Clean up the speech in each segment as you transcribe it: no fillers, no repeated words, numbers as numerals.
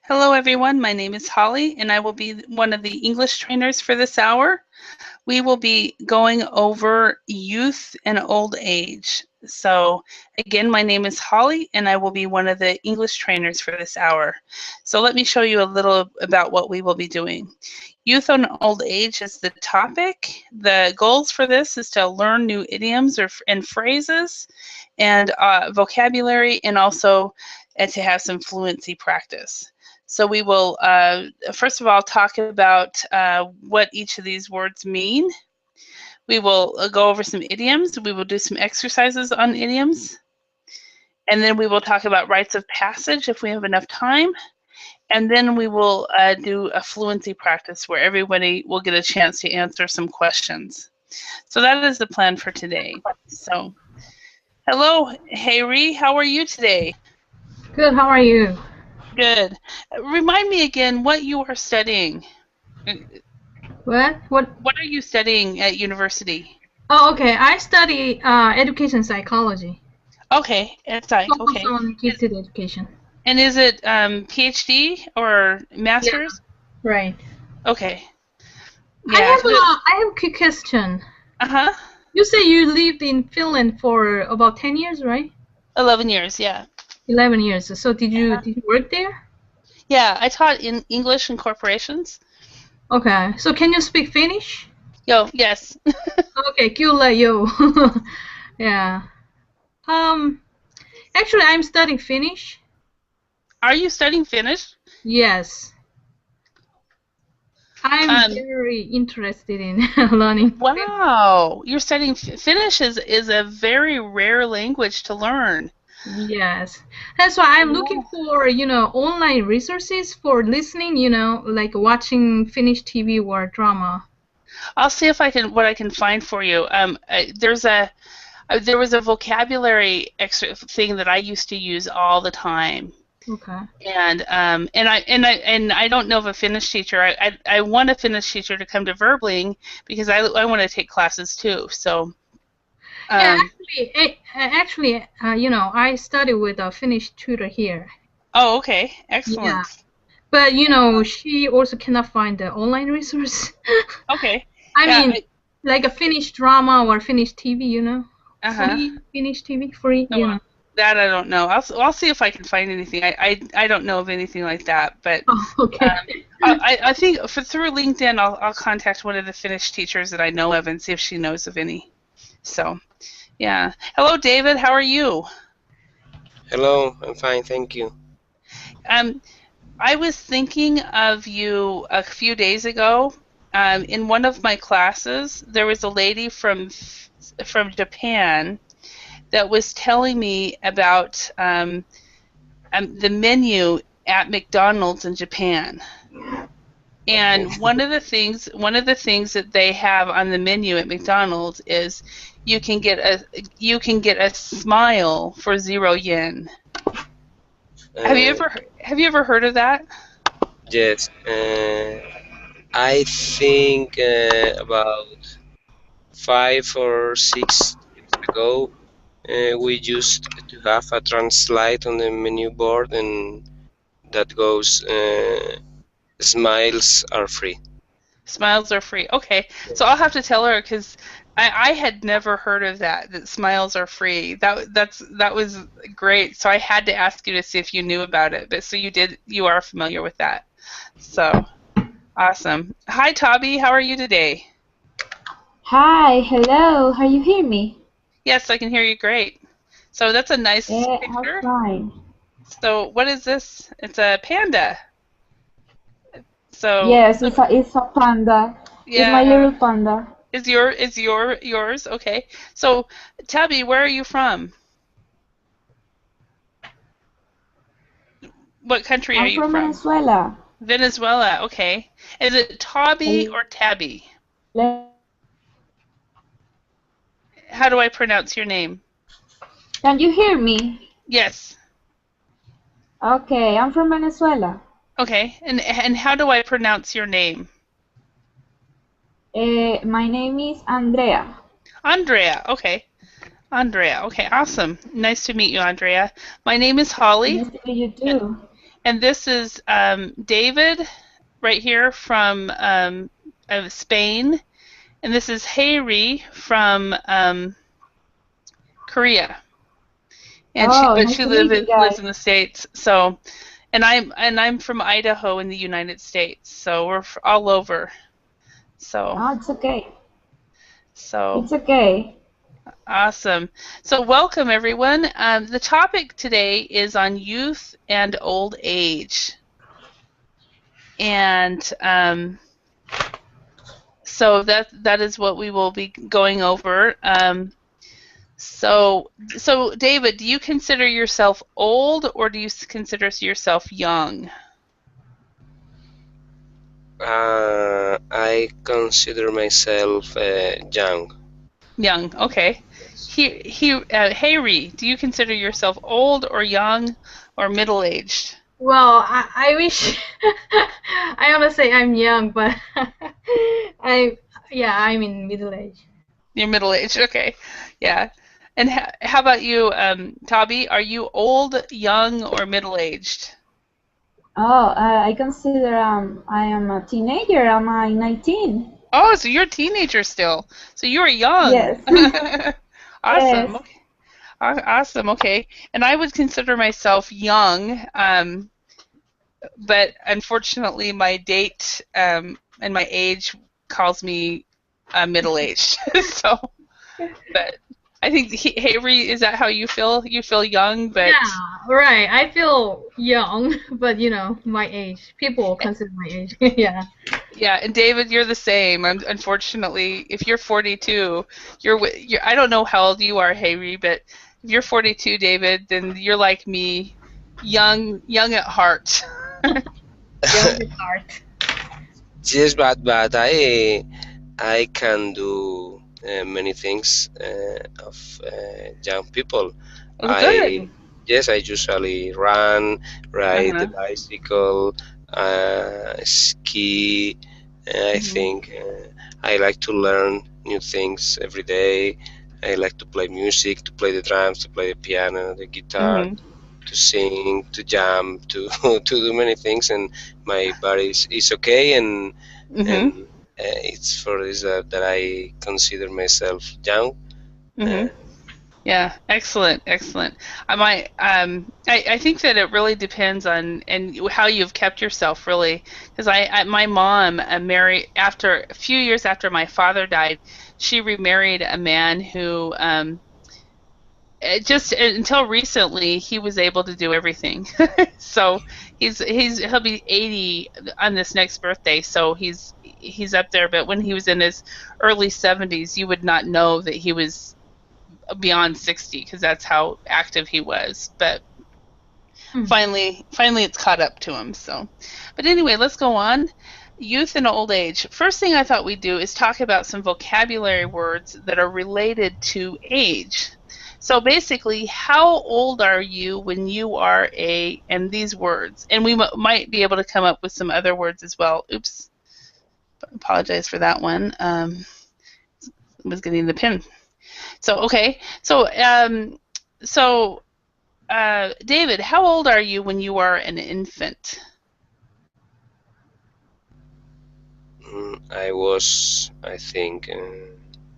Hello, everyone. My name is Holly, and I will be one of the English trainers for this hour. We will be going over youth and old age. So, again, my name is Holly, and I will be one of the English trainers for this hour. So, let me show you a little about what we will be doing. Youth and old age is the topic. The goals for this is to learn new idioms and phrases and vocabulary, and also to have some fluency practice. So we will, first of all, talk about what each of these words mean. We will go over some idioms. We will do some exercises on idioms. And then we will talk about rites of passage if we have enough time. And then we will do a fluency practice where everybody will get a chance to answer some questions. So that is the plan for today. So, hello, Harry. How are you today? Good, how are you? Good. Remind me again what you are studying. What? What are you studying at university? Oh, okay. I study education psychology. Okay, it's like Focus okay. on gifted education. And is it PhD or master's? Yeah, right. Okay. I Yeah. have a quick question. Uh-huh. You say you lived in Finland for about 10 years, right? 11 years, yeah. 11 years. So did you work there? Yeah, I taught in English and corporations. Okay. So can you speak Finnish? Yes. Okay, kyllä yo. Yeah. Actually I'm studying Finnish. Are you studying Finnish? Yes. I'm very interested in learning. Wow, you're studying Finnish is a very rare language to learn. Yes, that's why I'm looking for, online resources for listening, like watching Finnish TV or drama. I'll see if what I can find for you. There was a vocabulary extra thing that I used to use all the time. Okay. And I don't know of a Finnish teacher. I want a Finnish teacher to come to Verbling because I want to take classes too. So. Yeah, actually, I study with a Finnish tutor here. Oh, okay, excellent. Yeah. But she also cannot find the online resource. Okay. I mean, like a Finnish drama or Finnish TV, free Finnish TV, free, That I don't know. I'll see if I can find anything. I don't know of anything like that, but okay. I think through LinkedIn I'll contact one of the Finnish teachers that I know of and see if she knows of any. So, yeah. Hello, David. How are you? Hello, I'm fine, thank you. I was thinking of you a few days ago. In one of my classes, there was a lady from Japan that was telling me about the menu at McDonald's in Japan. And one of the things that they have on the menu at McDonald's is you can get a smile for 0 yen. Have you ever heard of that? Yes, I think about 5 or 6 years ago, we used to have a translate on the menu board, and that goes, smiles are free. Smiles are free. Okay, so I'll have to tell her because I had never heard of that smiles are free. That was great. So I had to ask you to see if you knew about it. But so you are familiar with that. So awesome. Hi, Tabi. How are you today? Hi, hello. How you hear me? Yes, I can hear you great. So that's a nice picture. Fine. So what is this? It's a panda. So yes, it's a panda. Yeah. It's my little panda. Is yours? Okay. So Tabi, where are you from? What country are you from? I'm from Venezuela. Venezuela, okay. Is it Tabi or Tabby? How do I pronounce your name? Can you hear me? Yes. Okay, I'm from Venezuela. Okay, and how do I pronounce your name? My name is Andrea. Andrea, okay. Andrea, okay, awesome. Nice to meet you, Andrea. My name is Holly. Nice to meet you too. And this is David right here from Spain. And this is Hairi from Korea. And Nice she to meet you lives guys. in the States. So, and I'm from Idaho in the United States. So we're all over. So Oh, it's okay. so It's okay. awesome. So welcome everyone. The topic today is on youth and old age. And so that is what we will be going over. So David, do you consider yourself old or do you consider yourself young? I consider myself young. Young, okay. Hairi, do you consider yourself old or young or middle-aged? Well, I wish I want to say I'm young, but I'm in middle age. You're middle-aged, okay. Yeah. And how about you, Tabi? Are you old, young, or middle-aged? Oh, I consider I am a teenager. I'm 19. Oh, so you're a teenager still. So you're young. Yes. Awesome. Yes. Okay. Awesome. Okay. And I would consider myself young, but unfortunately, my date and my age calls me middle-aged. So, but I think, Hairi, is that how you feel? You feel young, but Yeah, right. I feel young, but my age. People consider my age. Yeah. yeah. And David, you're the same. Unfortunately, if you're 42, you're I don't know how old you are, Hairi, but if you're 42, David, then you're like me, young at heart. Young at heart. Yes, but I can do many things of young people. Oh, good. Yes, I usually run, ride the Uh-huh. bicycle, ski. I Mhm. think I like to learn new things every day. I like to play music, to play the drums, to play the piano, the guitar, Mhm. to sing, to jump, to to do many things, and my body is okay, and Mhm. it's for this that I consider myself young. Mhm. Yeah, excellent, excellent. I think that it really depends on and how you've kept yourself really, because my mom married after a few years after my father died, she remarried a man who just until recently he was able to do everything. So he'll be 80 on this next birthday, so he's up there. But when he was in his early 70s, you would not know that he was beyond 60 because that's how active he was. But Hmm. finally it's caught up to him. So, but anyway, let's go on. Youth and old age. First thing I thought we'd do is talk about some vocabulary words that are related to age. So basically, how old are you when you are and these words, and we might be able to come up with some other words as well. Oops, apologize for that one. Was getting the pin. So okay, so David, how old are you when you are an infant? I was, I think,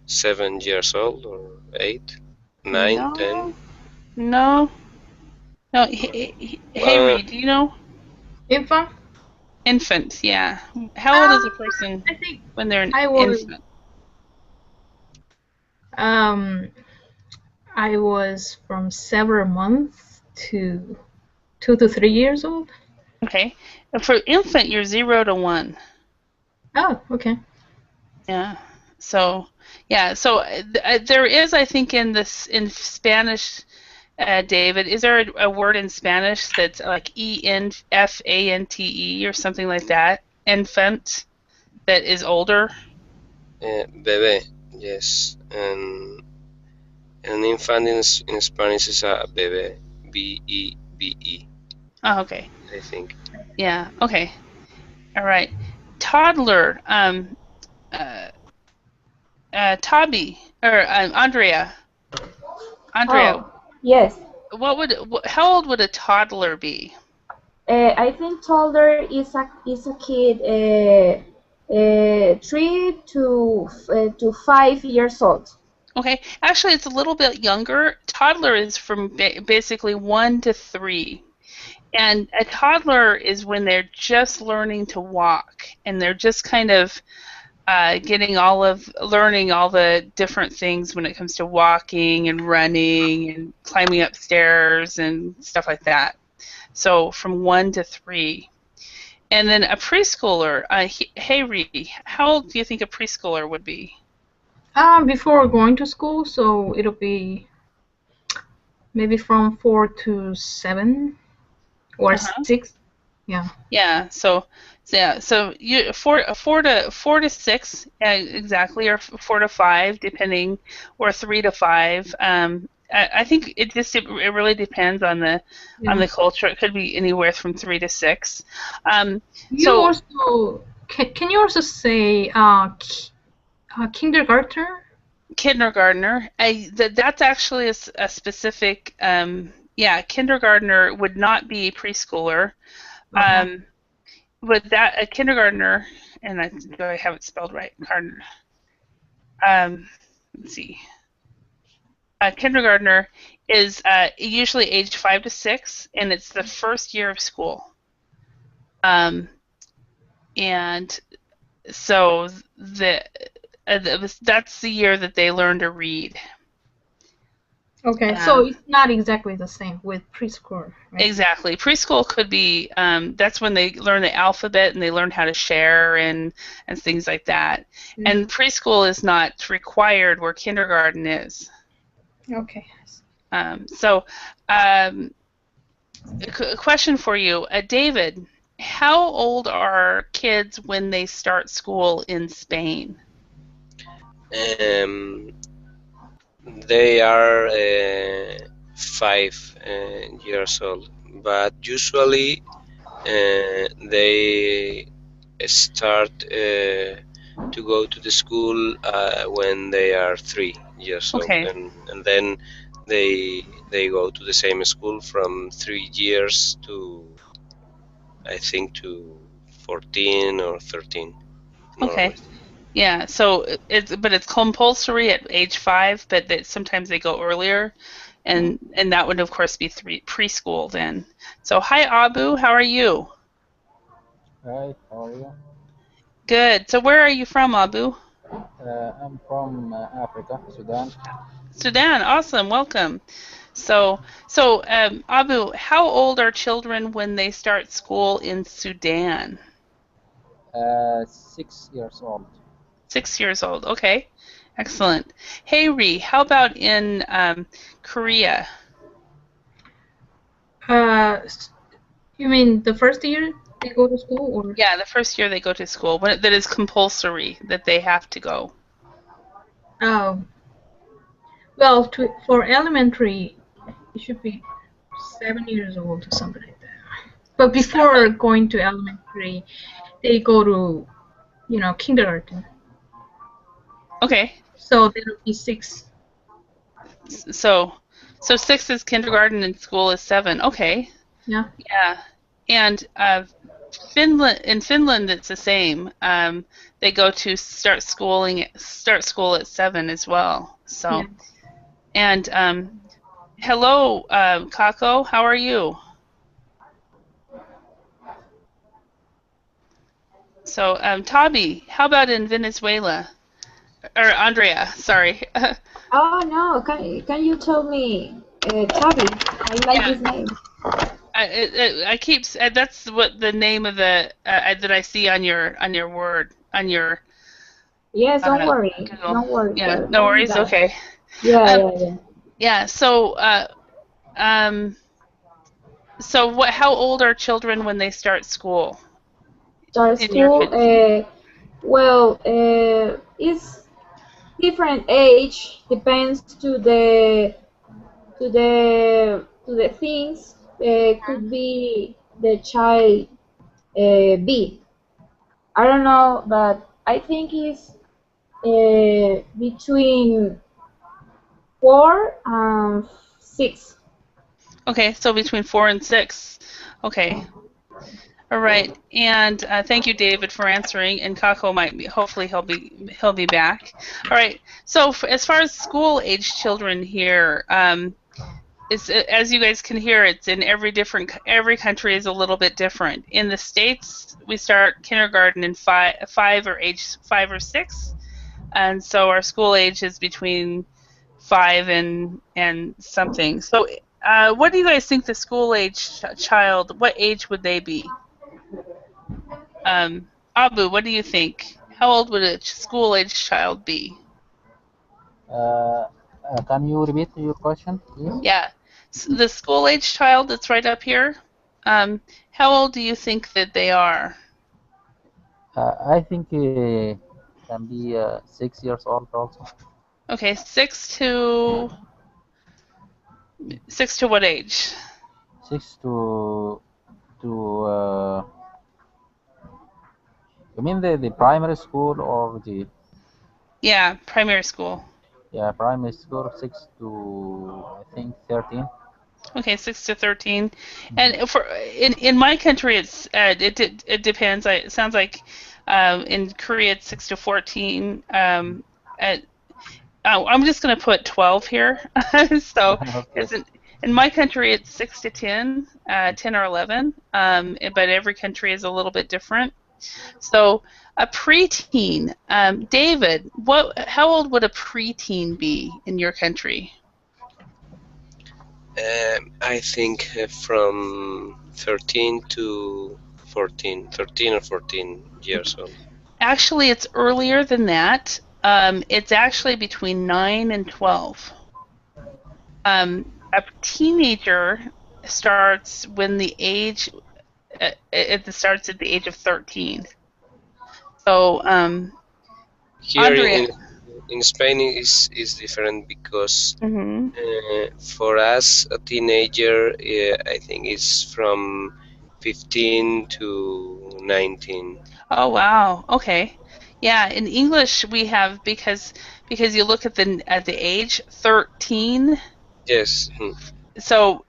7 years old or 8, 9, 10. No. Hey, Uh, Reed, do you know? Infant? Infant, yeah. How old is a person I think when they're an I was infant? um I was from several months to 2 to 3 years old. Okay. For infant, you're 0 to 1. Oh, okay. Yeah. So, yeah. So there is, I think, in Spanish, David, is there a word in Spanish that's like ENFANTE or something like that? Infant that is older? bebé, yes. And an infant in Spanish is a bebé, Bebe, Oh, okay. I think. Yeah. Okay. All right. Toddler. Tabi or Andrea. Andrea, Oh, yes. how old would a toddler be? I think toddler is a kid 3 to 5 years old. Okay, actually, it's a little bit younger. Toddler is from basically 1 to 3. And a toddler is when they're just learning to walk and they're just kind of learning all the different things when it comes to walking and running and climbing up stairs and stuff like that. So from 1 to 3. And then a preschooler, hey Ree, how old do you think a preschooler would be? Before going to school, so it'll be maybe from 4 to 7 or Uh-huh. 6. Yeah. Yeah. So you 4 to 6 exactly, or 4 to 5 depending, or 3 to 5. I think it really depends on the culture. It could be anywhere from 3 to 6. You also can you also say kindergartner? Kindergartner. That's actually a specific. Kindergartner would not be a preschooler. Okay. But that a kindergartner, and do I have it spelled right? Gardner. Let's see. A kindergartner is usually aged 5 to 6, and it's the first year of school. And so that's the year that they learn to read. Okay, so it's not exactly the same with preschool, right? Exactly. Preschool could be, that's when they learn the alphabet and they learn how to share and things like that. Mm. And preschool is not required where kindergarten is. Okay. A question for you. David, how old are kids when they start school in Spain? They are 5 years old, but usually they start to go to the school when they are 3 years old, and then they go to the same school from 3 years to, I think, to 14 or 13. Okay. Yeah, so it's compulsory at age 5, but sometimes they go earlier, and that would of course be preschool then. So hi Abu, how are you? Hi, how are you? Good. So where are you from, Abu? I'm from Africa, Sudan. Sudan, awesome, welcome. So Abu, how old are children when they start school in Sudan? 6 years old. 6 years old, okay. Excellent. Hey Ree, how about in Korea? You mean the first year they go to school, or? Yeah, the first year they go to school, that is compulsory, that they have to go. Oh. Well, for elementary, it should be 7 years old or something like that. But before going to elementary, they go to, kindergarten. Okay. So that'll be 6. So 6 is kindergarten and school is 7. Okay. Yeah. Yeah. And in Finland it's the same. They go to start school at 7 as well. So. Yeah. And hello, Kako, how are you? So, Tabi, how about in Venezuela? Or Andrea, sorry. Oh no, can you tell me, Tabi? I like this name. I keep that's what the name of the that I see on your word on your. Yes, don't worry. Don't worry. Yeah, no worries. Okay. Yeah. Yeah. So how old are children when they start school? Start school. It's different age. Depends to the things. Could be the child be. I don't know, but I think it's between 4 and 6. Okay, so between 4 and 6. Okay. All right, and thank you, David, for answering. And Kako might be, hopefully he'll be back. All right. So as far as school age children here, as you guys can hear, it's in every country is a little bit different. In the States, we start kindergarten in age 5 or 6, and so our school age is between 5 and something. So, what do you guys think the school age child? What age would they be? Abu, what do you think? How old would a school age child be? Can you repeat your question, please? Yeah, so the school age child that's right up here. How old do you think that they are? I think can be 6 years old also. Okay, 6 to what age? 6 to you mean the primary school or the? Yeah, primary school. Yeah, primary school 6 to I think 13. Okay, 6 to 13, and in my country it depends. It sounds like in Korea it's 6 to 14. I'm just going to put 12 here. So Okay. in my country it's 6 to 10, 10 or 11, but every country is a little bit different. So a preteen, David, how old would a preteen be in your country? I think from 13 to 14, 13 or 14 years old. Actually, it's earlier than that. It's actually between 9 and 12. A teenager starts when the age it starts at the age of 13. So, Here Andrea. in Spain is different because Mm-hmm. for us a teenager I think is from 15 to 19. Oh wow. Okay. Yeah, in English we have because you look at the age 13. Yes. So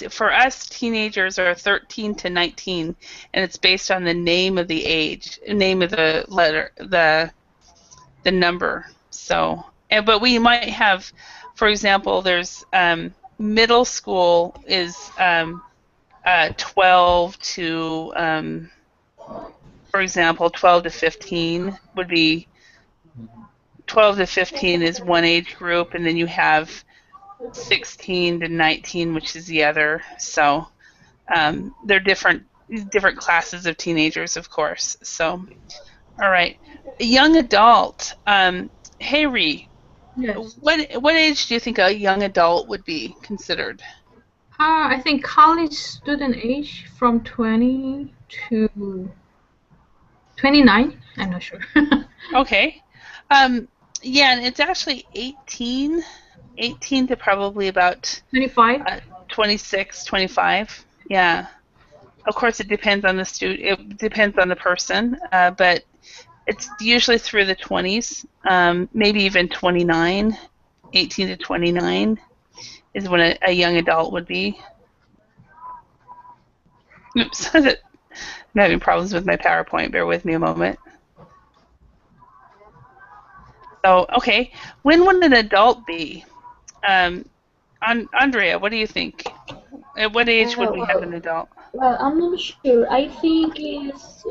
for us, teenagers are 13 to 19, and it's based on the name of the name of the letter, the number. So, but we might have, for example, there's middle school is 12 to, for example, 12 to 15 would be. 12 to 15 is one age group, and then you have 16 to 19, which is the other. So they're different classes of teenagers, of course. So, all right, a young adult. Hayri, Yes. what age do you think a young adult would be considered? I think college student age from 20 to 29. I'm not sure. Okay. Yeah, and it's actually 18 to probably about 25. 26, 25. Yeah. Of course, it depends on the student. It depends on the person, but it's usually through the 20s, maybe even 29. 18 to 29 is when a young adult would be. Oops, I'm having problems with my PowerPoint. Bear with me a moment. So, okay, when would an adult be? Andrea, what do you think? At what age would we have an adult? Well, I'm not sure. I think it's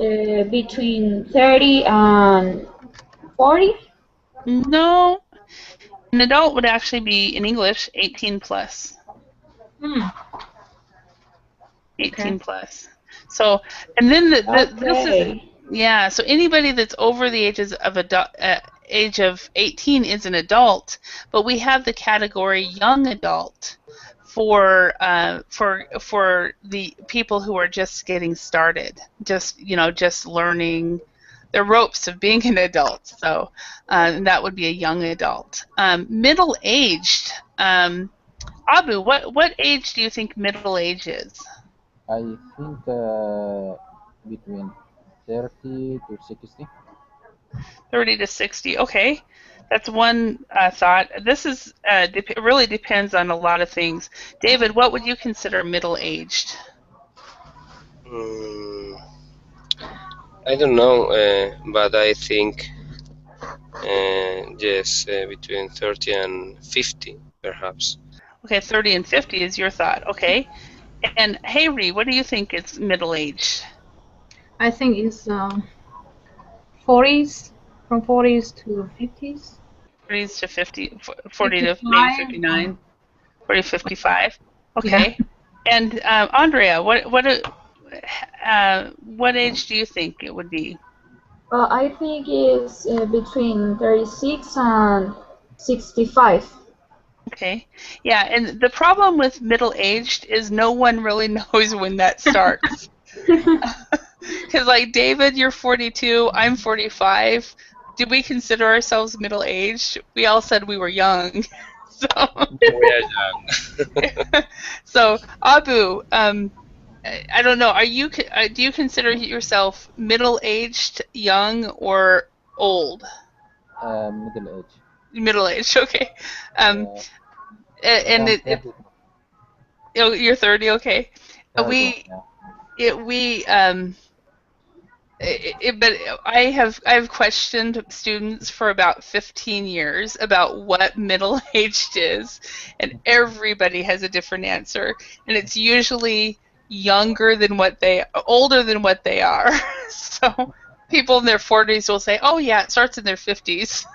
between 30 and 40. No, an adult would actually be, in English, 18 plus. 18 plus. So, and then this is, yeah, so anybody that's over the age of 18 is an adult, but we have the category young adult for the people who are just getting started, just learning the ropes of being an adult. So that would be a young adult. Middle aged. Abu, what age do you think middle age is? I think between 30 to 60. 30 to 60. Okay, that's one thought. This is it really depends on a lot of things. David, what would you consider middle aged? Mm, I don't know, but I think yes, between 30 and 50, perhaps. Okay, 30 and 50 is your thought. Okay. And Hayri, what do you think is middle age? I think it's 40s, from 40s to 50s. 40s to 50, 40 to maybe 55. 59, 40 to 55. Yeah. Okay. And Andrea, what age do you think it would be? I think it's between 36 and 65. Okay. Yeah, and the problem with middle-aged is no one really knows when that starts. Because, like, David, you're 42, I'm 45. Do we consider ourselves middle-aged? We all said we were young. So, We are young. so Abu, I don't know. Do you consider yourself middle-aged, young, or old? Middle age. Middle-aged, okay. And I'm it, 30. oh, you're 30, okay. 30, yeah. But I've questioned students for about 15 years about what middle-aged is, and everybody has a different answer, and it's usually older than what they are. So people in their 40s will say, "Oh yeah, it starts in their 50s."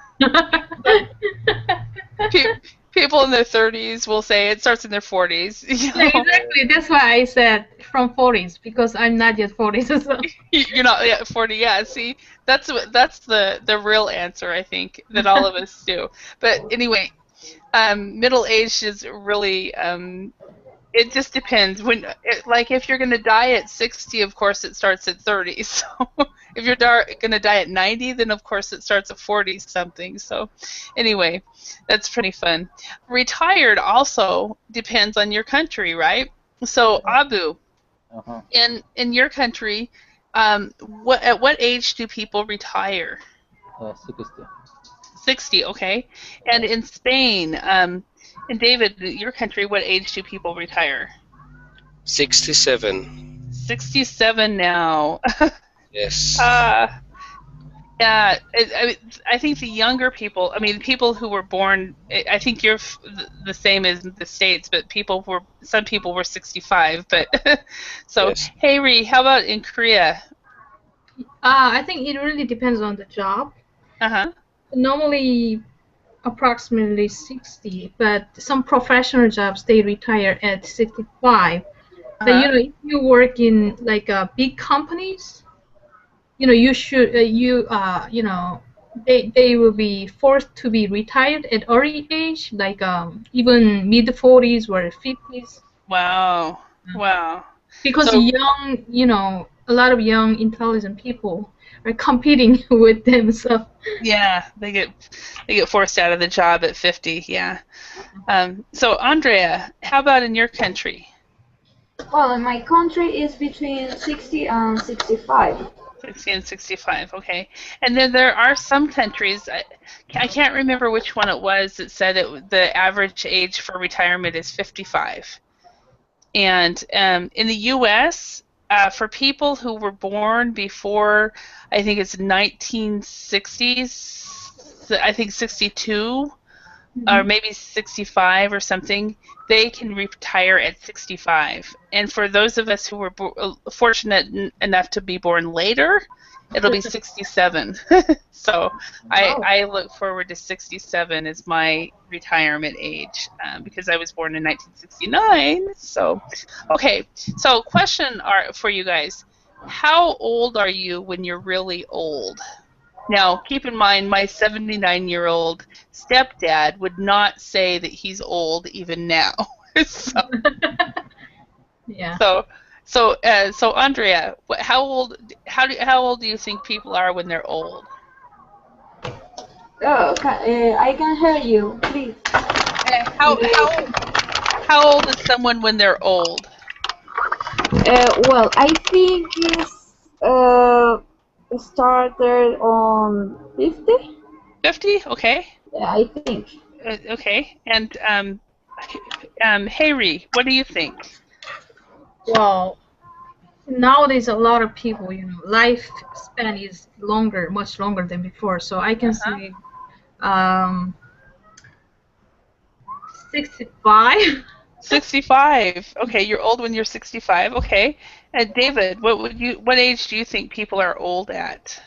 People in their 30s will say it starts in their 40s. You know? Yeah, exactly. That's why I said from 40s, because I'm not yet 40s. So. You're not yet 40. Yeah, see, that's the real answer, I think, that all of us do. But anyway, middle age is really it just depends. Like if you're gonna die at 60, of course it starts at 30. So if you're gonna die at 90, then of course it starts at 40 something. So anyway, that's pretty fun. Retired also depends on your country, right? So Abu, Uh-huh. in your country, at what age do people retire? 60. 60, okay. And in Spain, and David, your country, what age do people retire? 67. 67 now. Yes. Yeah, I think the younger people, I mean, people who were born, I think you're the same as the States, but some people were 65. But so, Yes. Hayri, how about in Korea? I think it really depends on the job. Uh-huh. Normally, approximately 60, but some professional jobs, they retire at 65. But if you work in like big companies, you should they will be forced to be retired at early age, like even mid 40s or 50s. Wow. Because So- a lot of young intelligent people are competing with them. So Yeah, they get forced out of the job at 50. Yeah. So Andrea, how about in your country? Well, in my country, it's between 60 and 65. 60 and 65. Okay. And then there are some countries. I can't remember which one it was that said the average age for retirement is 55. And in the U.S., for people who were born before, I think it's 1960s, I think 62, or maybe 65 or something, they can retire at 65. And for those of us who were fortunate enough to be born later, it'll be 67. So I look forward to 67 as my retirement age because I was born in 1969. So, okay. So question for you guys. How old are you when you're really old? Now, keep in mind, my 79-year-old stepdad would not say that he's old even now. yeah. So Andrea, how old do you think people are when they're old? Oh, I can hear you, please. How old is someone when they're old? Well, I think it's started on 50. 50? Okay. Yeah, I think. Okay. And Hayri, what do you think? Well, nowadays a lot of people, lifespan is longer, much longer than before. So I can say 65. 65. Okay, you're old when you're 65. Okay. And David, what age do you think people are old at?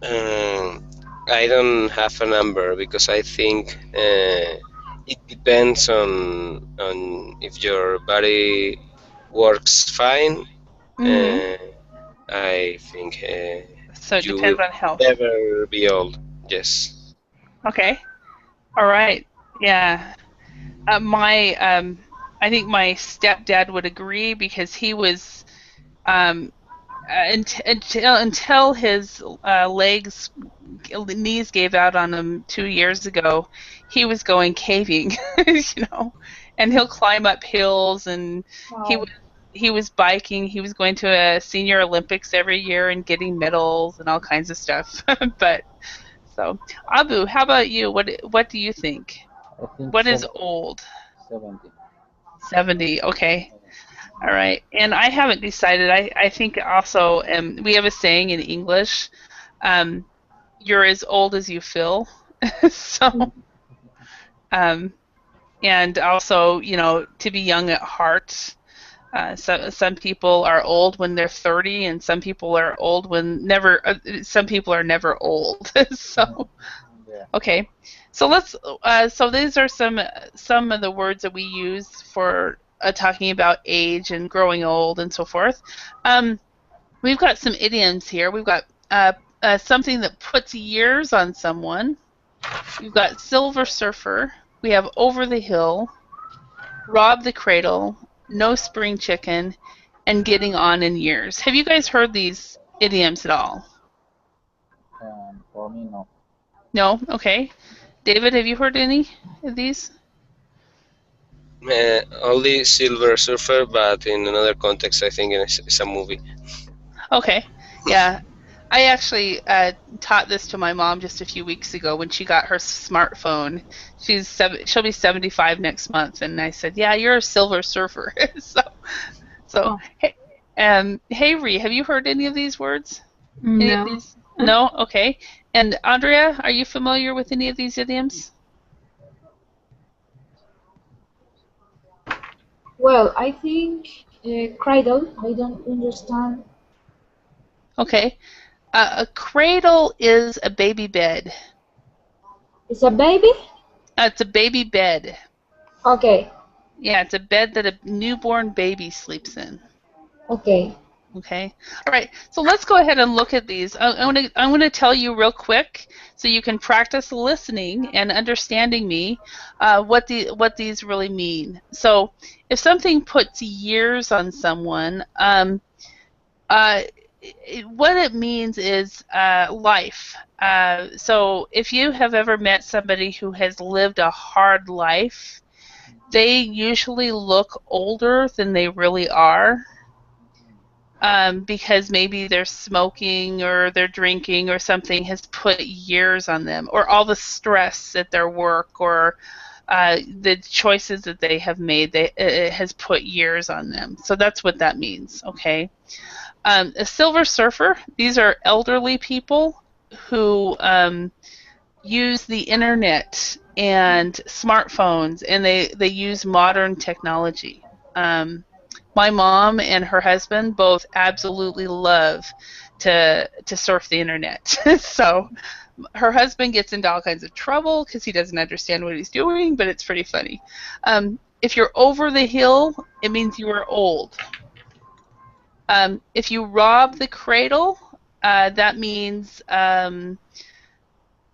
I don't have a number because I think it depends on if your body works fine. I think So it you depends will on health. never be old. Yes. Okay. All right. Yeah. I think my stepdad would agree because he was until his knees gave out on him 2 years ago, he was going caving, and he'll climb up hills, and Wow. he was biking. He was going to a senior Olympics every year and getting medals and all kinds of stuff. But so, Abu, how about you? What do you think? I think What is old? 70. 70. Okay. All right. And I haven't decided. I think also we have a saying in English, you're as old as you feel. So, and also, to be young at heart. Some people are old when they're 30, and some people are old when never. Some people are never old. So, Yeah. okay. So let's. So these are some of the words that we use for talking about age and growing old and so forth. We've got some idioms here. We've got something that puts years on someone. We've got silver surfer. We have over the hill, rob the cradle, no spring chicken, and getting on in years. Have you guys heard these idioms at all? For me, no. No? Okay. David, have you heard any of these? Only Silver Surfer, but in another context, I think it's a movie. Okay. Yeah. I actually taught this to my mom just a few weeks ago when she got her smartphone. She'll be 75 next month, and I said, "Yeah, you're a silver surfer." So hey, Ree, have you heard any of these words? Any of No. these? No. Okay. And Andrea, are you familiar with any of these idioms? Well, I think cradle. I don't understand. Okay. A cradle is a baby bed. It's a baby? It's a baby bed. Okay. Yeah, it's a bed that a newborn baby sleeps in. Okay. Okay. All right. So let's go ahead and look at these. I'm going to tell you real quick so you can practice listening and understanding me what these really mean. So if something puts years on someone, what it means is life. So if you have ever met somebody who has lived a hard life, they usually look older than they really are. Because maybe they're smoking or they're drinking or something has put years on them, or all the stress at their work or the choices that they have made, it has put years on them. So that's what that means, okay? A silver surfer, these are elderly people who use the internet and smartphones, and they use modern technology. My mom and her husband both absolutely love to surf the internet. So her husband gets into all kinds of trouble because he doesn't understand what he's doing, but it's pretty funny. If you're over the hill, it means you are old. If you rob the cradle, that means,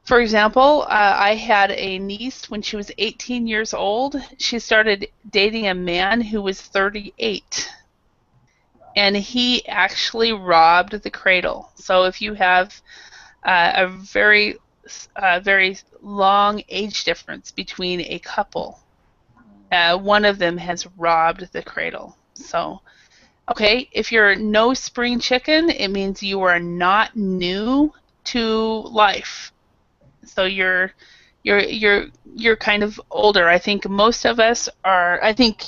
for example, I had a niece when she was 18 years old. She started dating a man who was 38. And he actually robbed the cradle. So if you have a very long age difference between a couple, one of them has robbed the cradle. So, okay, if you're no spring chicken, it means you are not new to life. So you're kind of older. I think most of us are. I think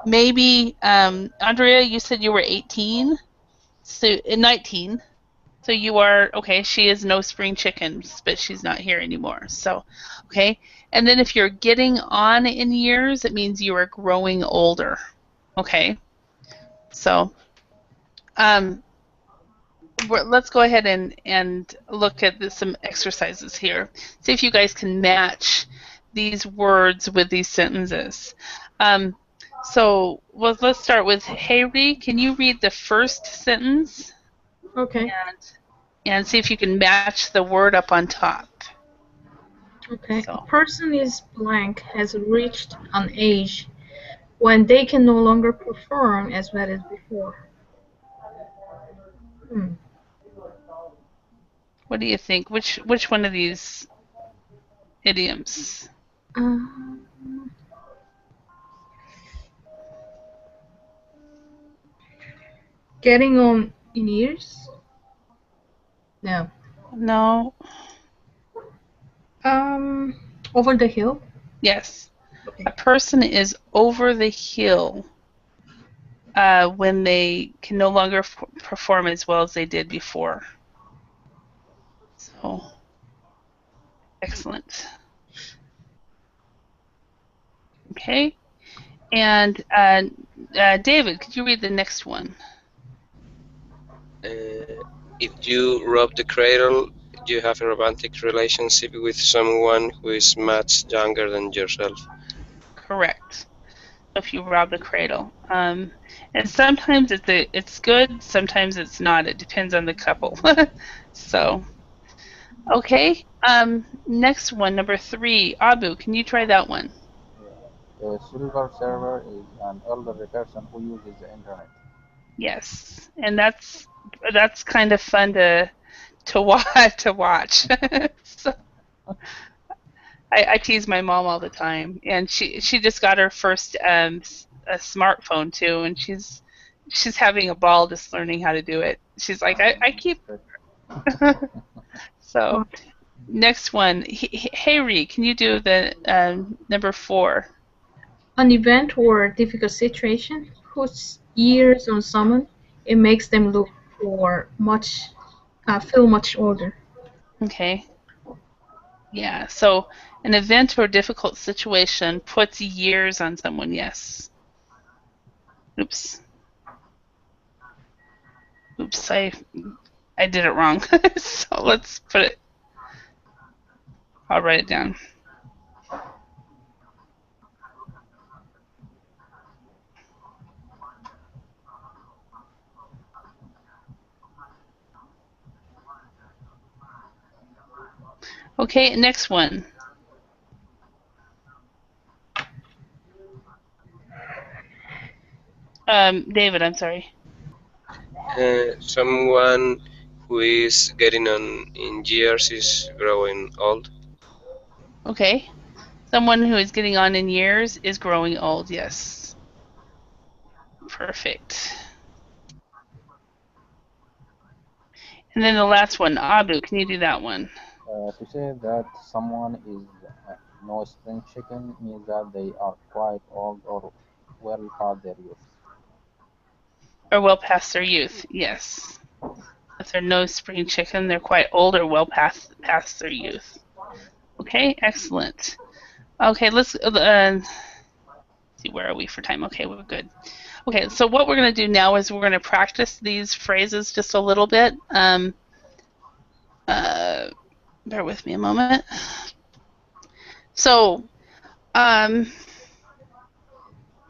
maybe, Andrea, you said you were 18, so 19. So you are, okay, she is no spring chickens, but she's not here anymore. So, okay. And then if you're getting on in years, it means you are growing older. Okay. So, let's go ahead and look at some exercises here. See if you guys can match these words with these sentences. So let's start with Hayri. Can you read the first sentence? Okay. And see if you can match the word up on top. Okay. So. A person is blank has reached an age when they can no longer perform as well as before. What do you think? Which one of these idioms? Getting on in years? No. No. Over the hill? Yes. Okay. A person is over the hill when they can no longer perform as well as they did before. So, excellent. Okay. And David, could you read the next one? If you rob the cradle, you have a romantic relationship with someone who is much younger than yourself. Correct. If you rob the cradle, and sometimes it's good, sometimes it's not. It depends on the couple. So, okay. Next one, number 3. Abu, can you try that one? A silver server is an elderly person who uses the internet. Yes, and that's kind of fun to watch. So, I tease my mom all the time, and she just got her first a smartphone too, and she's having a ball just learning how to do it. She's like, I keep. So, next one, Hayri, can you do the number 4? An event or difficult situation puts years on someone. It makes them look for feel much older. Okay. Yeah, so an event or difficult situation puts years on someone, yes. Oops, I did it wrong. So let's put it, I'll write it down. Okay, next one. David, I'm sorry. Someone who is getting on in years is growing old. Okay. Someone who is getting on in years is growing old, yes. Perfect. And then the last one, Abu, can you do that one? To say that someone is no spring chicken means that they are quite old or well past their youth. Or well past their youth, yes. If they're no spring chicken, they're quite old or well past their youth. Okay, excellent. Okay, let's see, where are we for time? Okay, we're good. Okay, so what we're going to do now is we're going to practice these phrases just a little bit. Bear with me a moment. So, for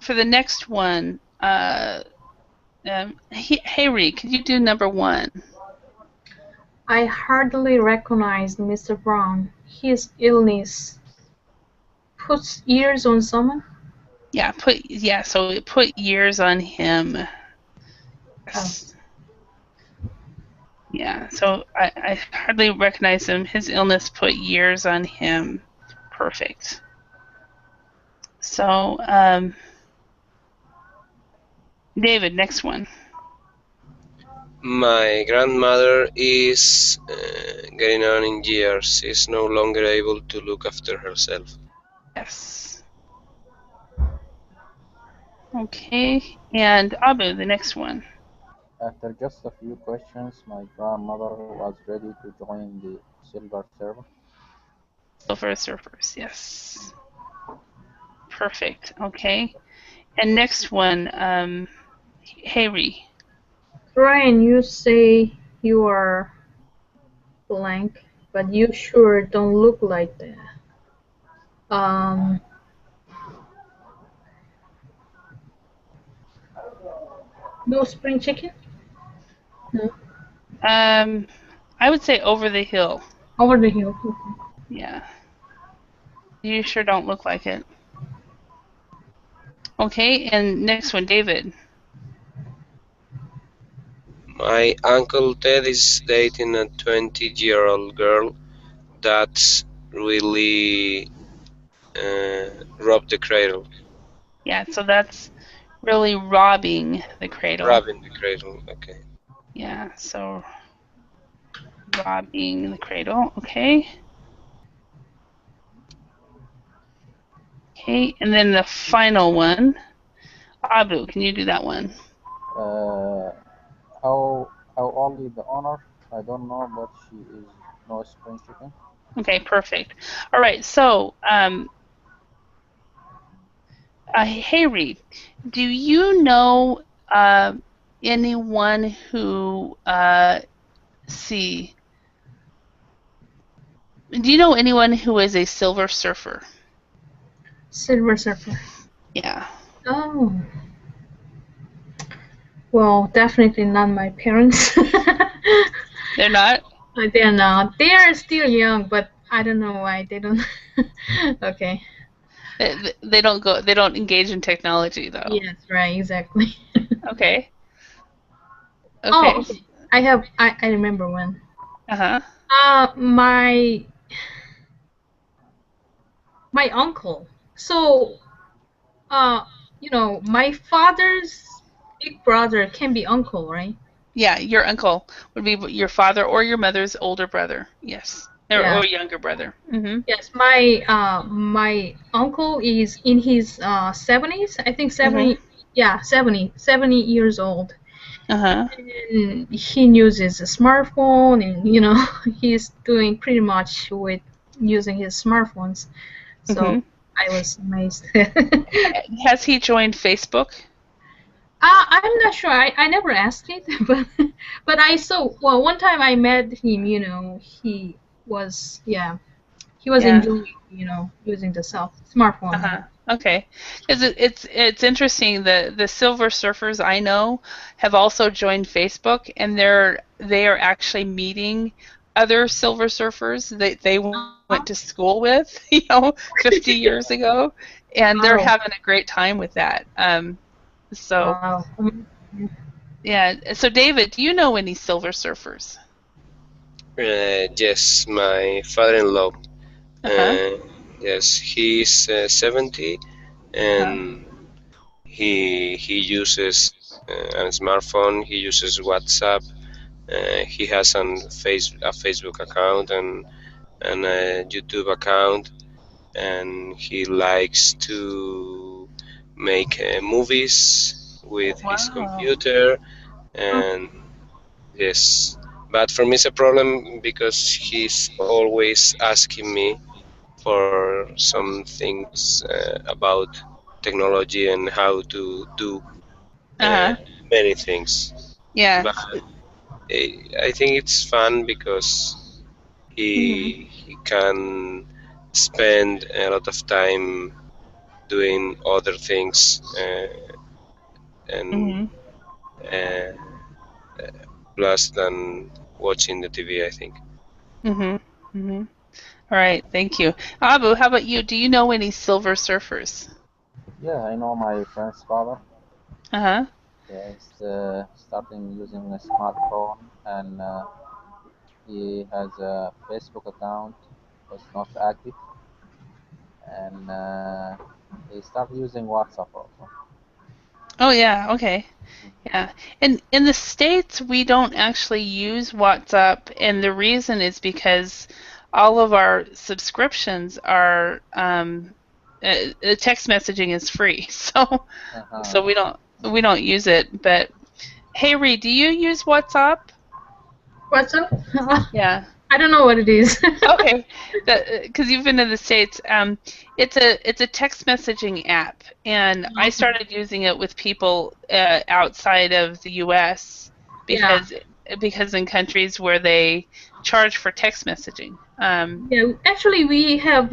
the next one, Hayri, could you do number 1? I hardly recognized Mr. Brown. His illness puts years on someone? Yeah, so it put years on him. Yes. Oh. Yeah, so I hardly recognize him. His illness put years on him. Perfect. So, David, next one. My grandmother is getting on in years. She's no longer able to look after herself. Yes. Okay, and Abu, the next one. After just a few questions, my grandmother was ready to join the Silver Server. Silver Surfers, yes. Perfect, okay. And next one, Harry. Ryan, you say you are blank, but you sure don't look like that. No spring chicken? No. I would say Over the Hill. Over the hill. Okay. Yeah. You sure don't look like it. Okay, and next one, David. My Uncle Ted is dating a 20-year-old girl that's really robbed the cradle. Yeah, so that's really robbing the cradle. Robbing the cradle, okay. Yeah, so robbing the cradle, okay. Okay, and then the final one, Abu, can you do that one? How old is the owner? I don't know, but she is no spring chicken. Okay, perfect. All right, so hey Reed, do you know anyone who do you know anyone who is a Silver Surfer? Silver Surfer. Yeah. Oh. Well, definitely not my parents. They're not? They're not. They are still young, but I don't know why they don't. Okay. They don't engage in technology though. Yes, right, exactly. Okay. Oh, okay. I remember one. Uh-huh. My uncle. So, my father's big brother can be uncle, right? Yeah, your uncle would be your father or your mother's older brother. Yes. Yeah. Or younger brother. Mm-hmm. Yes, my uncle is in his 70s. I think 70. Mm-hmm. Yeah, 70 years old. Uh-huh. And he uses a smartphone, and he's doing pretty much with using his smartphones. So Mm-hmm. I was amazed. Has he joined Facebook? I'm not sure. I never asked it, but I saw. Well, one time I met him. He was he was Yeah. enjoying using the smartphone. Uh-huh. Okay. It's interesting. The Silver Surfers I know have also joined Facebook, and they are actually meeting other Silver Surfers that they went to school with, 50 years ago, and they're Wow. having a great time with that. So Wow. yeah. So David, do you know any Silver Surfers? Yes, my father-in-law. Uh-huh. Yes, he's 70, and he uses a smartphone. He uses WhatsApp. He has a Facebook account and a YouTube account, and he likes to make movies with his Wow. computer. And yes, but for me it's a problem because he's always asking me for some things about technology and how to do Uh-huh. many things. Yeah. But I think it's fun because he can spend a lot of time doing other things and uh, plus than watching the TV, I think. Mm-hmm. Mm-hmm. All right, thank you. Abu, how about you? Do you know any Silver Surfers? Yeah, I know my friend's father. Uh-huh. He's starting using a smartphone, and he has a Facebook account, but it's not active, and he started using WhatsApp also. Oh yeah, okay. Yeah. In the States, we don't actually use WhatsApp, and the reason is because all of our subscriptions are text messaging is free, so Uh-huh. we don't use it. But hey, Ree, do you use WhatsApp? What's up? Yeah. I don't know what it is. Okay, because you've been in the States. It's a text messaging app, and I started using it with people outside of the U.S. Yeah. because in countries where they charge for text messaging. Yeah, actually, we have,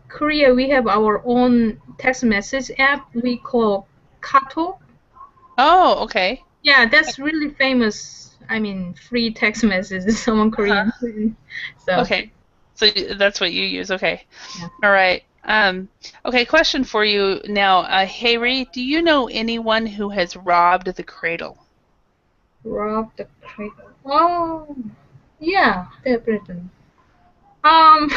Korea, we have our own text message app we call Kato. Oh, okay. Yeah, that's really famous. I mean, free text messages among Koreans. So, Okay, so that's what you use. Okay, Yeah. all right. Okay, question for you now. Hey, Ree, do you know anyone who has robbed the cradle? rob the cradle. Oh, yeah, definitely. Um,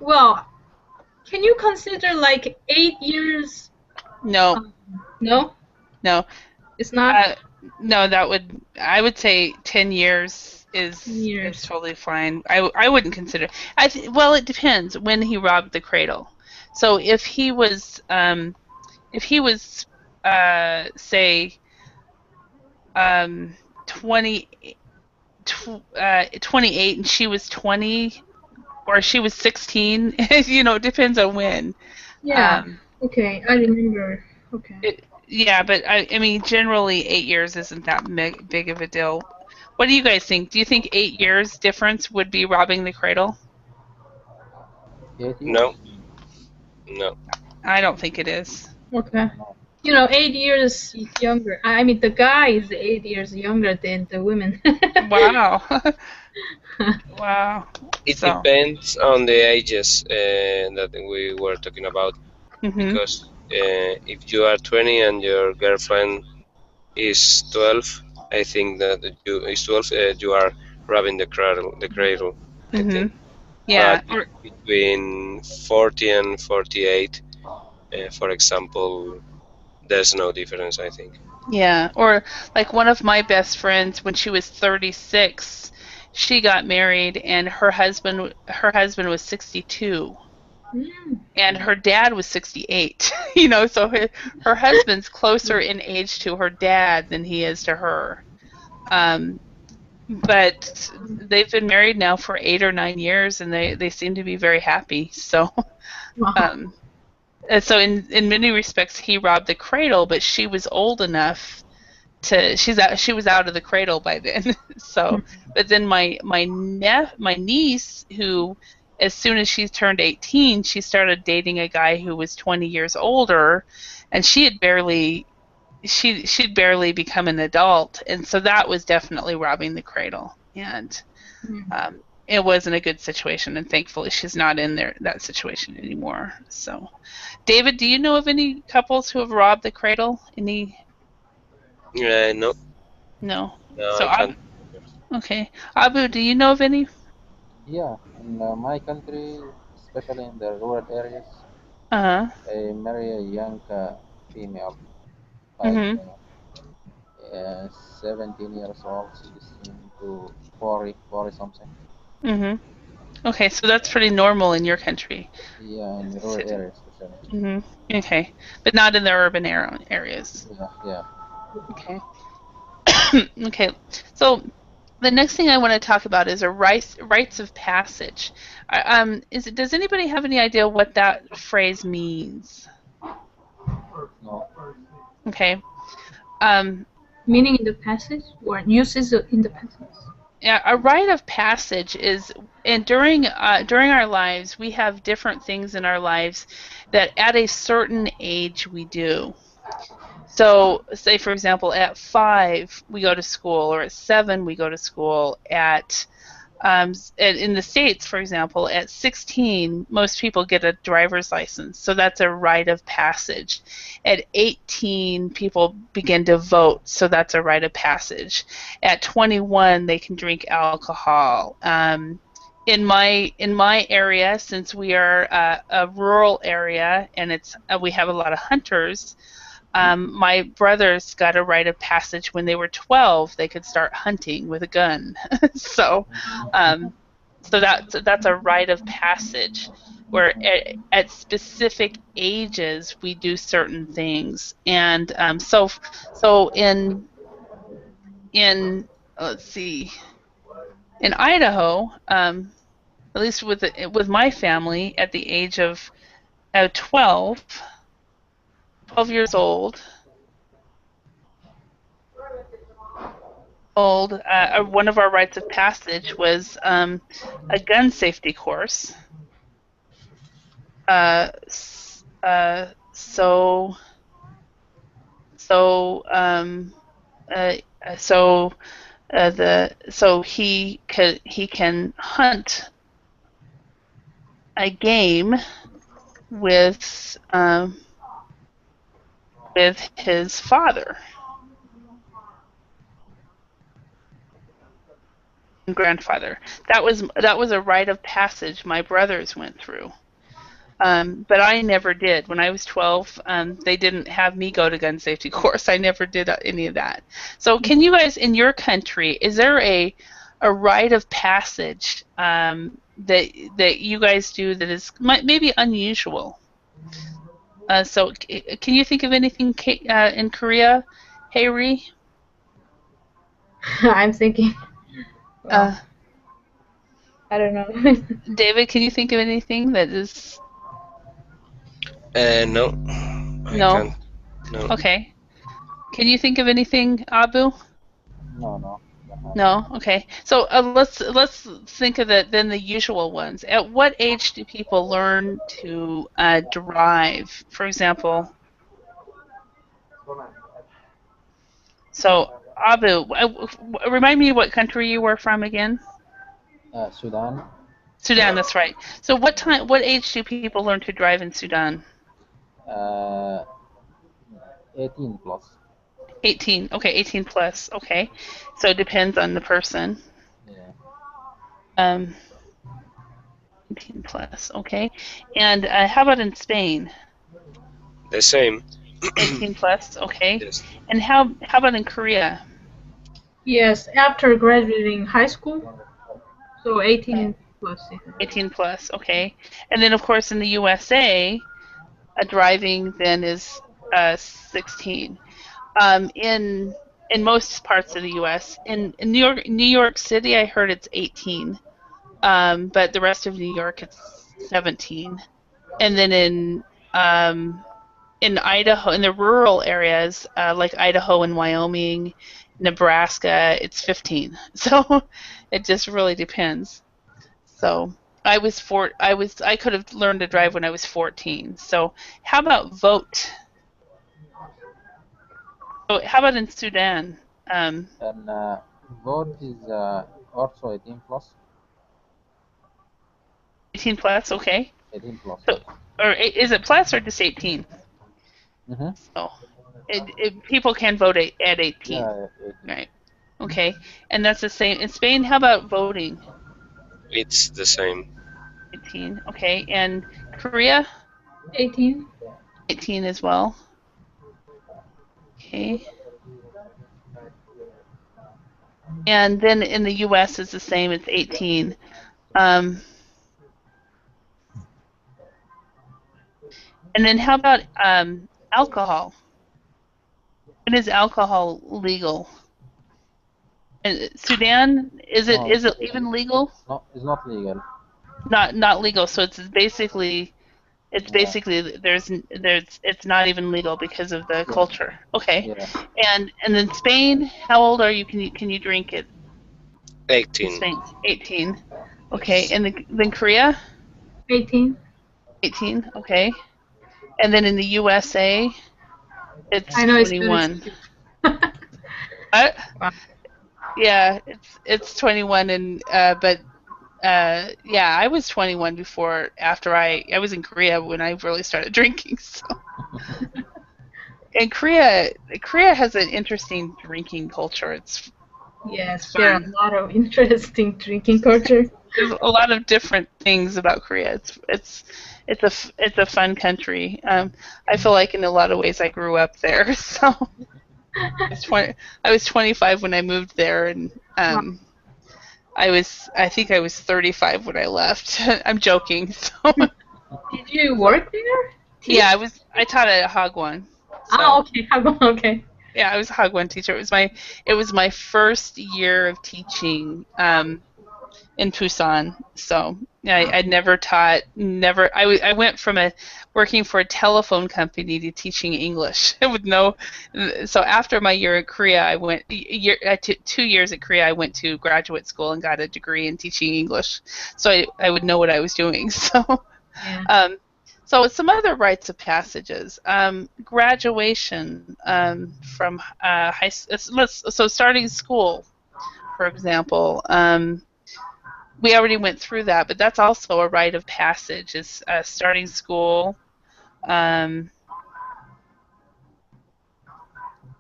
well, can you consider like 8 years? No, No, no. it's not No, I would say 10 years is 10 years. totally fine. I wouldn't consider. Well, it depends when he robbed the cradle. So if he was say 20 28 and she was 20 or she was 16, it depends on when. Yeah. Um, Okay, I remember. Okay. yeah, but I mean, generally 8 years isn't that big of a deal. What do you guys think? Do you think 8 years difference would be robbing the cradle? 8 years? No, no. I don't think it is. Okay. No. 8 years younger. I mean, the guy is 8 years younger than the women. Wow. Wow. It So, depends on the ages that we were talking about. Because if you are 20 and your girlfriend is 12, I think that you are robbing the cradle. I think. yeah, But between 40 and 48, for example, there's no difference, I think. yeah. Or like one of my best friends, when she was 36, she got married, and her husband was 62. And her dad was 68, so her husband's closer in age to her dad than he is to her. But they've been married now for 8 or 9 years, and they seem to be very happy. So, and so in many respects, he robbed the cradle, but she was old enough she was out of the cradle by then. So, but then my niece, who as soon as she turned 18, she started dating a guy who was 20 years older, and she'd barely become an adult, and so that was definitely robbing the cradle, and it wasn't a good situation, and thankfully she's not in that situation anymore. So, David, do you know of any couples who have robbed the cradle? Any? No. No. No, So I can't. okay. Abu, do you know of any? Yeah, in my country, especially in the rural areas, Uh-huh. they marry a young female, like Mm-hmm. 17 years old, 16 to 40 something. Mm-hmm. Okay, so that's pretty normal in your country. Yeah, in the rural areas especially. Mm-hmm. Okay, but not in the urban areas. Yeah. Okay. Okay. So the next thing I want to talk about is rites of passage. Does anybody have any idea what that phrase means? No. Okay. Meaning in the passage or uses in the passage? Yeah, a rite of passage is, and during our lives, we have different things in our lives that at a certain age we do. So, say for example, at 5 we go to school, or at 7 we go to school. In the States, for example, at 16, most people get a driver's license, so that's a rite of passage. At 18, people begin to vote, so that's a rite of passage. At 21, they can drink alcohol. In my area, since we are a rural area and we have a lot of hunters, my brothers got a rite of passage when they were 12. They could start hunting with a gun. So So that's a rite of passage, where at specific ages we do certain things, and so in let's see, in Idaho, at least with my family, at the age of 12 years old, one of our rites of passage was a gun safety course. So he can hunt a game with his father and grandfather. That was a rite of passage my brothers went through. But I never did. When I was 12, they didn't have me go to gun safety course. I never did any of that. So can you guys, in your country, is there a rite of passage that you guys do that is maybe unusual? So can you think of anything in Korea, Haeri? I'm thinking. Well, I don't know. David, can you think of anything that is... No. No? Can't. No. Okay. Can you think of anything, Abu? No. No? Okay. So let's think of then the usual ones. At what age do people learn to drive? For example, so Abu, remind me what country you were from again? Sudan. Sudan, that's right. So what age do people learn to drive in Sudan? 18 plus. 18. Okay, 18 plus. Okay. So it depends on the person. Yeah. 18 plus. Okay. And how about in Spain? The same. 18 plus. Okay. Yes. And how about in Korea? Yes, after graduating high school, so 18 plus. 18 plus. Okay. And then of course in the USA, driving then is 16. In most parts of the U.S. In New York City, I heard it's 18, but the rest of New York it's 17. And then in Idaho, in the rural areas like Idaho and Wyoming, Nebraska, it's 15. So it just really depends. So I could have learned to drive when I was 14. So how about vote? So how about in Sudan? And vote is also 18 plus. 18 plus, okay. 18 plus. So, or is it plus or just 18? Mm-hmm. So people can vote at 18. Yeah, 18. Right. Okay. And that's the same. In Spain, how about voting? It's the same. 18. Okay. And Korea? 18. 18 as well. Okay. And then in the U.S. it's the same. It's 18. And then how about alcohol? When is alcohol legal? In Sudan, is it even legal? No, it's not legal. Not legal. So it's basically it's not even legal because of the culture. Okay. Yeah. And in Spain, how old are you? Can you drink it? 18. Spain, 18. Okay. And then Korea? 18. 18. Okay. And then in the USA, it's 21. Wow. Yeah, it's 21, and but yeah, I was 21 after I was in Korea when I really started drinking. So, and Korea has an interesting drinking culture. It's Yes, there are a lot of interesting drinking culture. There's a lot of different things about Korea. It's a fun country. I feel like in a lot of ways I grew up there. So I was 25 when I moved there, and I think I was 35 when I left. I'm joking. So, Did you work there? yeah, I taught at Hagwon. So, Oh, okay. Okay. yeah, I was a Hagwon teacher. It was my first year of teaching in Busan. So I'd never taught. I went from working for a telephone company to teaching English with no. So after my year in Korea, I took 2 years at Korea. I went to graduate school and got a degree in teaching English, so I would know what I was doing. So. Yeah. So some other rites of passages. Graduation from high. So starting school, for example. We already went through that, but that's also a rite of passage. Is starting school. And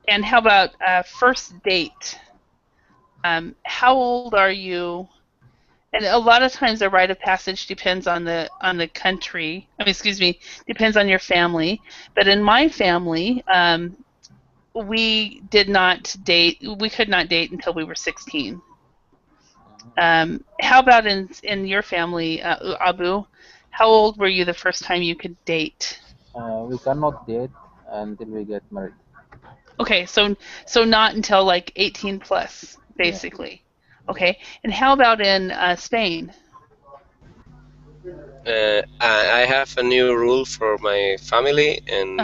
how about first date? How old are you? And a lot of times the rite of passage depends on the country. Excuse me, depends on your family. But in my family, we did not date. We could not date until we were 16. How about in your family, Abu? How old were you the first time you could date? We cannot date until we get married. Okay, so not until like 18 plus, basically. Yeah. Okay, and how about in Spain? I have a new rule for my family and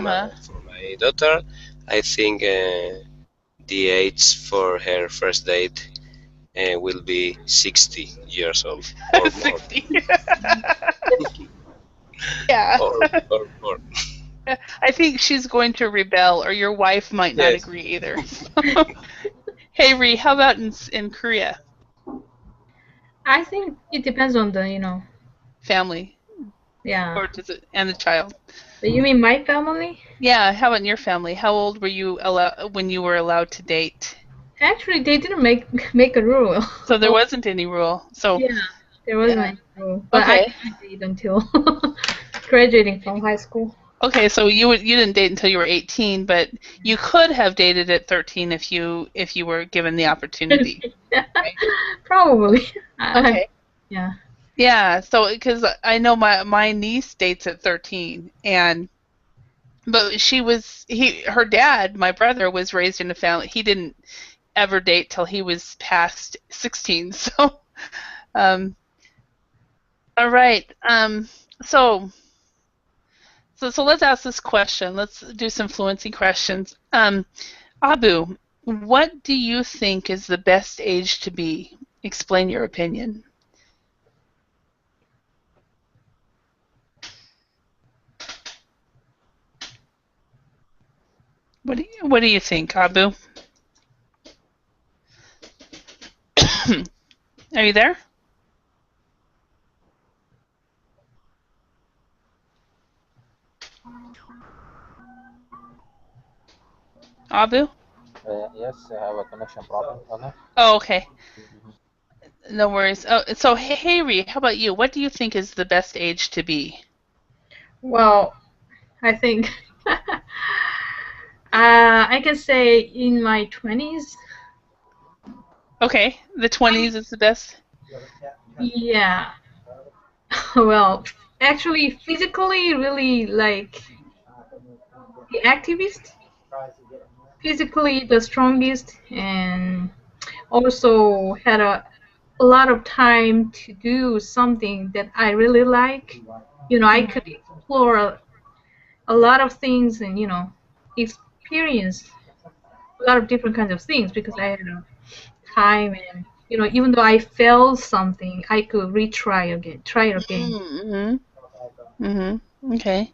for my daughter. I think the age for her first date will be 60 years old or 60. More. Yeah. Or more. I think she's going to rebel, or your wife might not agree either. Hey, Ree, how about in Korea? I think it depends on the family. Yeah. Or and the child. You mean my family? Yeah. How about in your family? How old were you when you were allowed to date? Actually, they didn't make a rule. So there wasn't any rule. So yeah, there wasn't any rule. But I didn't date until graduating from high school. Okay, so you didn't date until you were 18, but you could have dated at 13 if you were given the opportunity. Right? Probably. Okay. Yeah. Yeah, so because I know my niece dates at 13, but her dad, my brother, was raised in a family. He didn't ever date till he was past 16. So, all right. So let's ask this question. Let's do some fluency questions. Abu, what do you think is the best age to be? Explain your opinion. What do you think, Abu? Are you there? Abu? Yes, I have a connection problem. Oh, okay. No worries. Oh, so hey, Ree, how about you? What do you think is the best age to be? Well, I think I can say in my 20s. Okay, the 20s is the best? Yeah. Well, actually, physically, really like the activist, physically the strongest, and also had a lot of time to do something that I really like. I could explore a lot of things and, experience a lot of different kinds of things because I had time and, even though I failed something, I could try it again. Mm-hmm. Okay.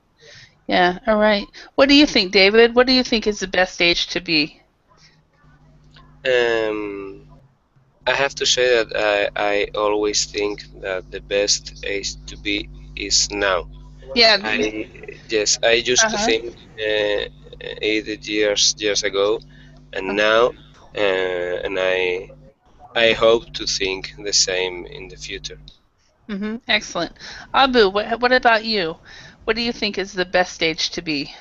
Yeah, all right. What do you think, David? What do you think is the best age to be? I have to say that I always think that the best age to be is now. Yeah. I used to think 8 years ago, and now, and I hope to think the same in the future. Mm-hmm. Excellent. Abu, what about you? What do you think is the best age to be?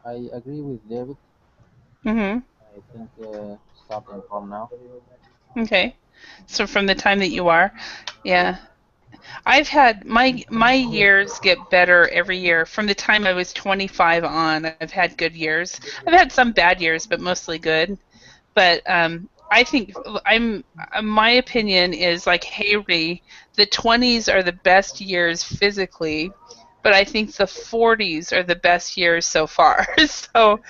I agree with David. Mm-hmm. I think starting from now. Okay. So from the time that you are, yeah. I've had my years get better every year. From the time I was 25 on, I've had good years. I've had some bad years, but mostly good. But I think my opinion is like Hayri, the 20s are the best years physically, but I think the 40s are the best years so far. So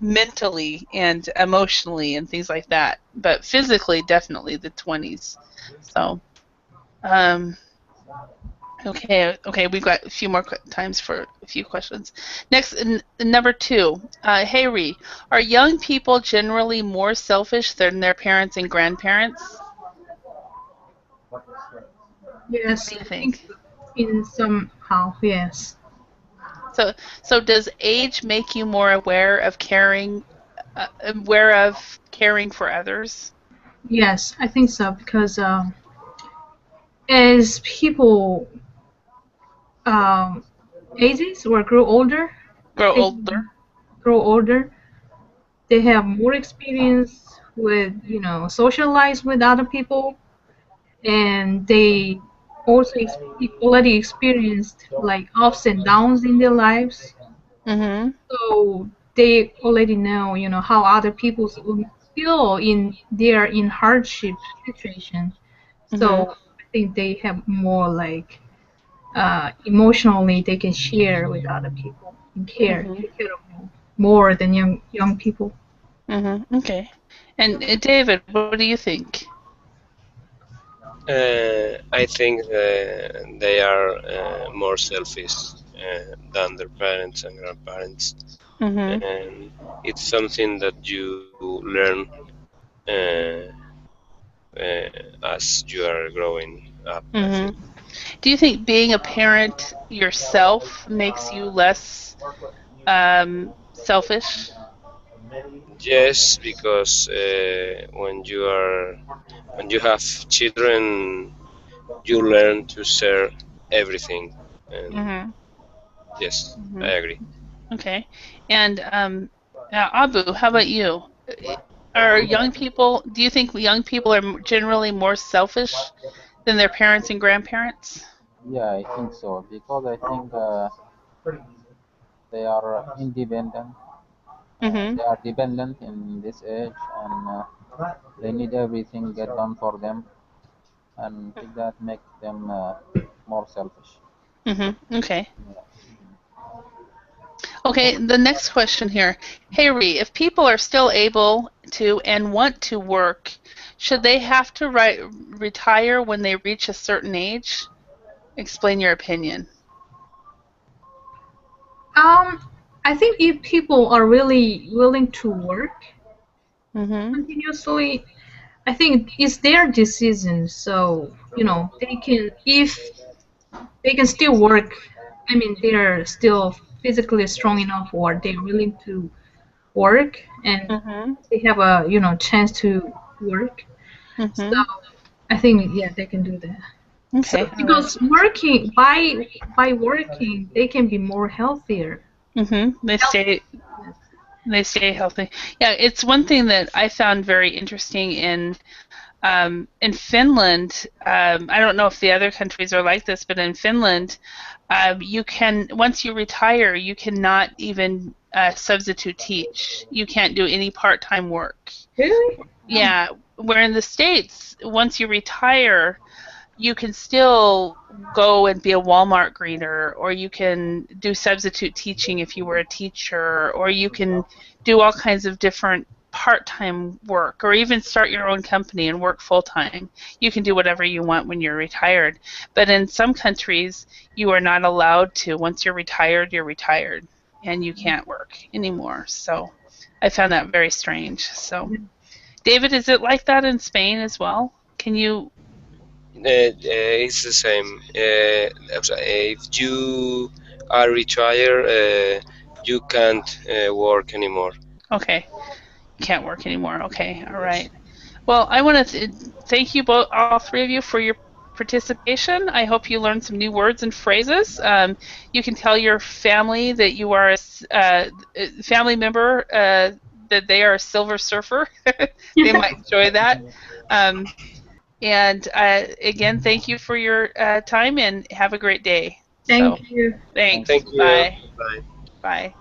mentally and emotionally and things like that. But physically, definitely the 20s. So. Okay, we've got a few more times for a few questions. Next, number 2. Hayri, are young people generally more selfish than their parents and grandparents? Yes, What do you I think? think so. In somehow, yes. So does age make you more aware of caring for others? Yes, I think so because as people ages or grow older, Grow they older. grow older, they have more experience with socialize with other people, and they also already experienced like ups and downs in their lives, Mm-hmm. so they already know how other people feel in their in hardship situation. Mm-hmm. So I think they have more like emotionally they can share with other people and Mm-hmm. take care of them more than young people. Mm-hmm. Okay. And David, what do you think? I think they are more selfish than their parents and grandparents, Mm-hmm. and it's something that you learn uh, as you are growing up, I Mm-hmm. think. Do you think being a parent yourself makes you less selfish? Yes, because when you have children, you learn to share everything, and Mm-hmm. yes, I Mm-hmm. agree. Okay. And Abu, how about you? Do you think young people are generally more selfish than their parents and grandparents? Yeah, I think so because I think they are independent. Mm-hmm. They are dependent in this age, and they need everything get done for them, and I think that makes them more selfish. Mm-hmm. Okay. Okay, the next question here. Hey, Ree, if people are still able to and want to work, should they have to retire when they reach a certain age? Explain your opinion. um I think if people are really willing to work Mm-hmm. continuously, I think it's their decision. So they can, if they can still work, I mean they're still physically strong enough or they're willing to work and Mm-hmm. they have a chance to work. So Mm-hmm. I think yeah they can do that. So Okay, all right. because working by working they can be more healthier. Mm-hmm. They stay healthy. Yeah, it's one thing that I found very interesting in Finland. I don't know if the other countries are like this, but in Finland, you can, once you retire, you cannot even substitute teach. You can't do any part-time work. Really? Oh. Yeah, where in the States, once you retire, you can still go and be a Walmart greeter, or you can do substitute teaching if you were a teacher, or you can do all kinds of different part-time work, or even start your own company and work full-time. You can do whatever you want when you're retired. But in some countries, you are not allowed to. Once you're retired, and you can't work anymore. So I found that very strange. So, David, is it like that in Spain as well? Can you? It's the same. If you are retired, you can't work anymore. Okay. Can't work anymore. Okay, all right. Well, I want to thank you both, all three of you, for your participation. I hope you learned some new words and phrases. You can tell your family that you are a family member that they are a silver surfer. They might enjoy that. And again, thank you for your time and have a great day. Thank you. Thanks. Thank you. Bye. Bye. Bye.